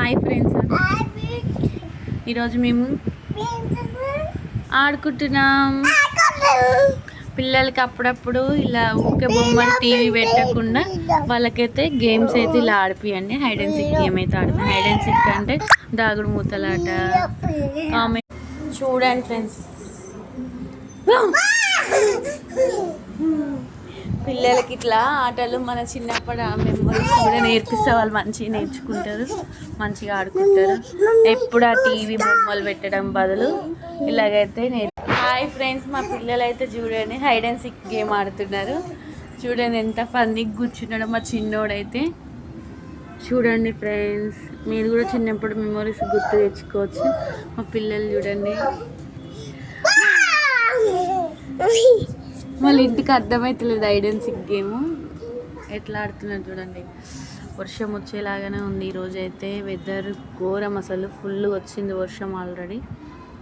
Hi friends, ఈరోజు మేము ఆడుకుంటున్నాం. పిల్లలకి అప్పుడప్పుడు ఇలా ఊకే బొమ్మలు టీవీ పెట్టకుండా వాళ్ళకైతే గేమ్స్ అయితే ఇలా ఆడిపియండి. హైడ్ అండ్ సిక్ గేమ్ అయితే ఆడుతాం. హైడ్ అండ్ సిక్ అంటే దాగుడు మూతలాట. చూడండి ఫ్రెండ్స్, పిల్లలకి ఇట్లా ఆటలు మన చిన్నప్పుడు మెమరీస్ కూడా నేర్పిస్తే వాళ్ళు మంచిగా నేర్చుకుంటారు, మంచిగా ఆడుకుంటారు. ఎప్పుడు ఆ టీవీ బొమ్మలు పెట్టడం బదులు ఇలాగైతే హాయ్ ఫ్రెండ్స్, మా పిల్లలు అయితే చూడండి హైడ్ అండ్ సిక్ గేమ్ ఆడుతున్నారు. చూడండి ఎంత ఫన్నీగా కూర్చున్నాడు మా చిన్నోడైతే. చూడండి ఫ్రెండ్స్, మీరు కూడా చిన్నప్పుడు మెమరీస్ గుర్తు తెచ్చుకోవచ్చు. మా పిల్లలు చూడండి, వాళ్ళ ఇంటికి అర్థమవుతలేదు హైడ్ అండ్ సిక్ గేమ్ ఎట్లా ఆడుతున్నారు చూడండి. వర్షం వచ్చేలాగానే ఉంది ఈరోజు అయితే. వెదర్ ఘోరం, అసలు ఫుల్ వచ్చింది వర్షం ఆల్రెడీ.